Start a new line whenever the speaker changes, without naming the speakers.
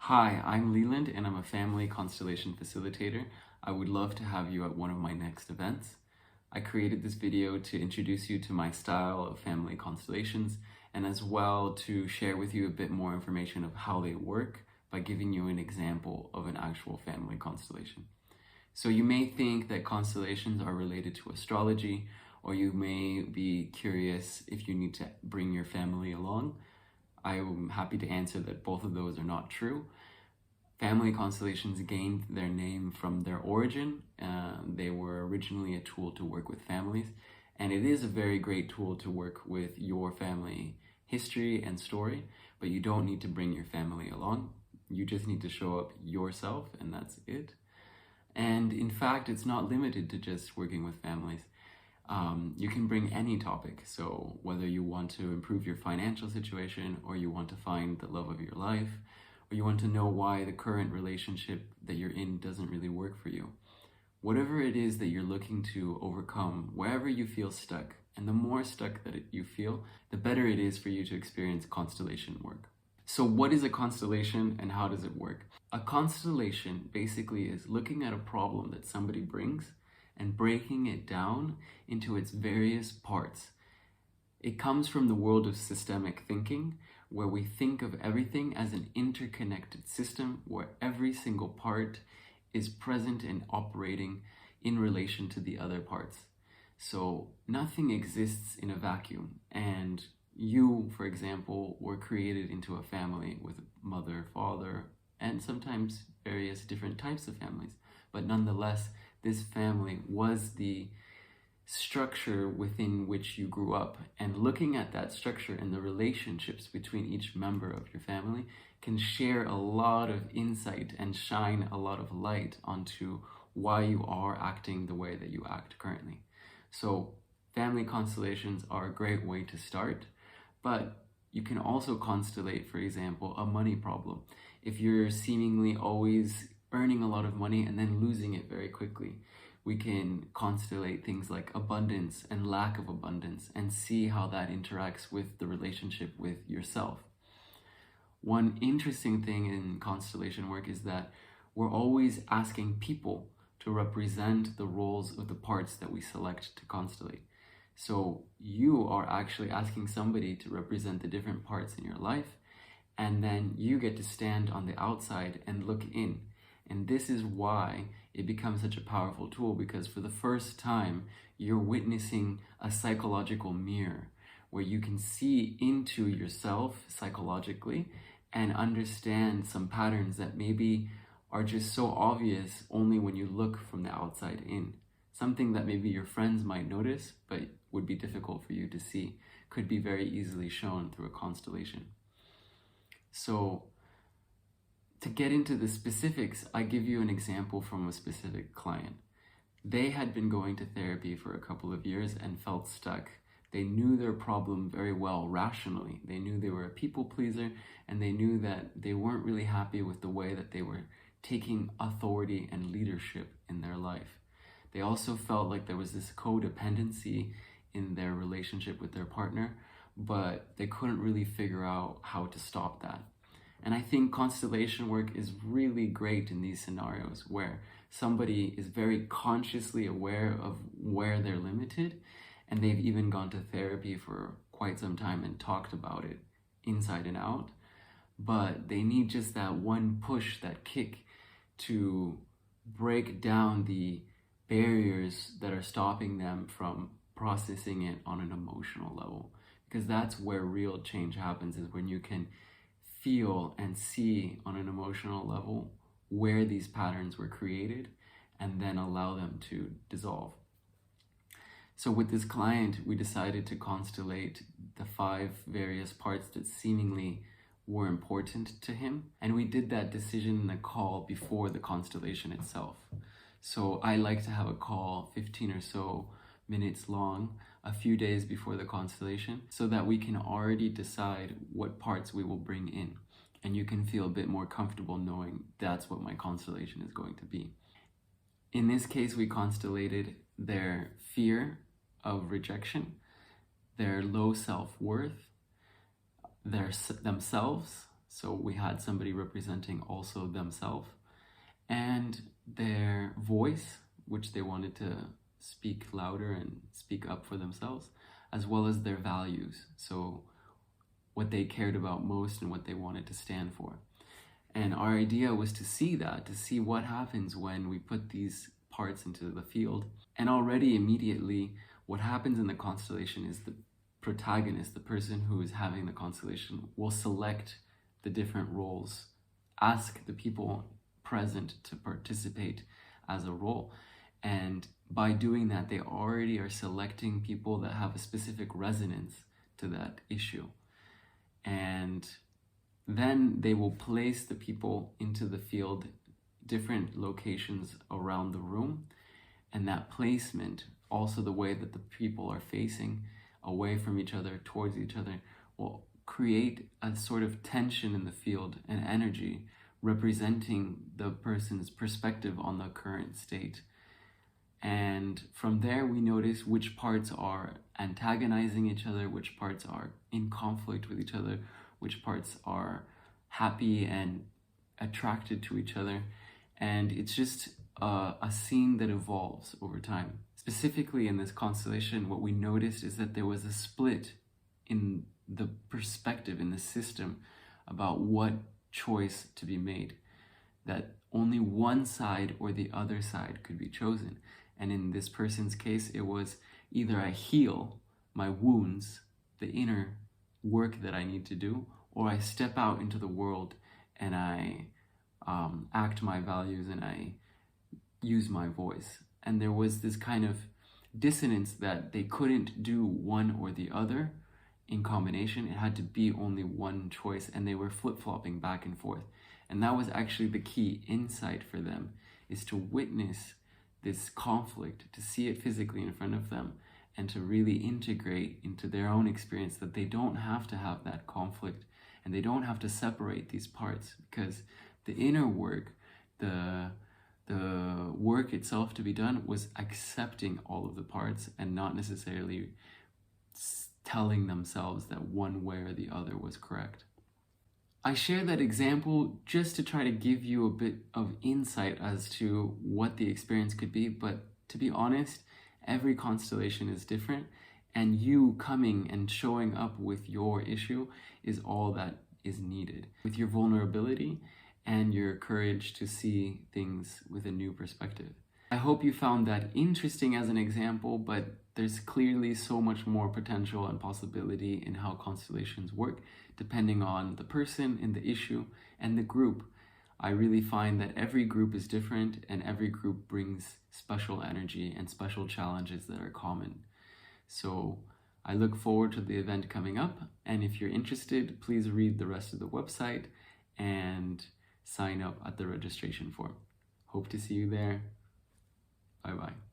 Hi, I'm Leland and I'm a family constellation facilitator. I would love to have you at one of my next events. I created this video to introduce you to my style of family constellations and as well to share with you a bit more information of how they work by giving you an example of an actual family constellation. So you may think that constellations are related to astrology, or you may be curious if you need to bring your family along. I'm happy to answer that both of those are not true. Family constellations gained their name from their origin. They were originally a tool to work with families, and it is a very great tool to work with your family history and story, but you don't need to bring your family along. You just need to show up yourself, and that's it. And in fact, it's not limited to just working with families. You can bring any topic. So whether you want to improve your financial situation, or you want to find the love of your life, or you want to know why the current relationship that you're in doesn't really work for you. Whatever it is that you're looking to overcome, wherever you feel stuck, and the more stuck that you feel, the better it is for you to experience constellation work. So what is a constellation and how does it work? A constellation basically is looking at a problem that somebody brings and breaking it down into its various parts. It comes from the world of systemic thinking, where we think of everything as an interconnected system where every single part is present and operating in relation to the other parts. So nothing exists in a vacuum, and you, for example, were created into a family with mother, father, and sometimes various different types of families. But nonetheless, this family was the structure within which you grew up, and looking at that structure and the relationships between each member of your family can share a lot of insight and shine a lot of light onto why you are acting the way that you act currently. So family constellations are a great way to start, but you can also constellate, for example, a money problem. If you're seemingly always earning a lot of money and then losing it very quickly, we can constellate things like abundance and lack of abundance and see how that interacts with the relationship with yourself. One interesting thing in constellation work is that we're always asking people to represent the roles of the parts that we select to constellate. So you are actually asking somebody to represent the different parts in your life, and then you get to stand on the outside and look in. And this is why it becomes such a powerful tool, because for the first time, you're witnessing a psychological mirror where you can see into yourself psychologically and understand some patterns that maybe are just so obvious only when you look from the outside in. Something that maybe your friends might notice, but would be difficult for you to see, could be very easily shown through a constellation. So to get into the specifics, I give you an example from a specific client. They had been going to therapy for a couple of years and felt stuck. They knew their problem very well rationally. They knew they were a people pleaser, and they knew that they weren't really happy with the way that they were taking authority and leadership in their life. They also felt like there was this codependency in their relationship with their partner, but they couldn't really figure out how to stop that. And I think constellation work is really great in these scenarios where somebody is very consciously aware of where they're limited, and they've even gone to therapy for quite some time and talked about it inside and out. But they need just that one push, that kick, to break down the barriers that are stopping them from processing it on an emotional level. Because that's where real change happens, is when you can feel and see on an emotional level where these patterns were created and then allow them to dissolve. So with this client, we decided to constellate the 5 various parts that seemingly were important to him. And we did that decision in the call before the constellation itself. So I like to have a call 15 or so minutes long, a few days before the constellation, so that we can already decide what parts we will bring in. And you can feel a bit more comfortable knowing that's what my constellation is going to be. In this case, we constellated their fear of rejection, their low self-worth, themselves, So we had somebody representing also themselves and their voice, which they wanted to speak louder and speak up for themselves, as well as their values. So what they cared about most and what they wanted to stand for. And our idea was to see that, to see what happens when we put these parts into the field. And already immediately, what happens in the constellation is the protagonist, the person who is having the constellation, will select the different roles, ask the people present to participate as a role. And by doing that, they already are selecting people that have a specific resonance to that issue. And then they will place the people into the field, different locations around the room. And that placement, also the way that the people are facing away from each other, towards each other, will create a sort of tension in the field and energy representing the person's perspective on the current state. And from there, we notice which parts are antagonizing each other, which parts are in conflict with each other, which parts are happy and attracted to each other. And it's just a scene that evolves over time. Specifically in this constellation, what we noticed is that there was a split in the perspective, in the system, about what choice to be made. That only one side or the other side could be chosen. And in this person's case, it was either I heal my wounds, the inner work that I need to do, or I step out into the world and I act my values and I use my voice. And there was this kind of dissonance that they couldn't do one or the other in combination. It had to be only one choice, and they were flip-flopping back and forth. And that was actually the key insight for them, is to witness this conflict, to see it physically in front of them, and to really integrate into their own experience that they don't have to have that conflict and they don't have to separate these parts, because the inner work, the work itself to be done, was accepting all of the parts and not necessarily telling themselves that one way or the other was correct. I share that example just to try to give you a bit of insight as to what the experience could be, but to be honest, every constellation is different, and you coming and showing up with your issue is all that is needed, with your vulnerability and your courage to see things with a new perspective. I hope you found that interesting as an example, but there's clearly so much more potential and possibility in how constellations work, depending on the person in the issue and the group. I really find that every group is different, and every group brings special energy and special challenges that are common. So I look forward to the event coming up, and if you're interested, please read the rest of the website and sign up at the registration form. Hope to see you there. Bye-bye.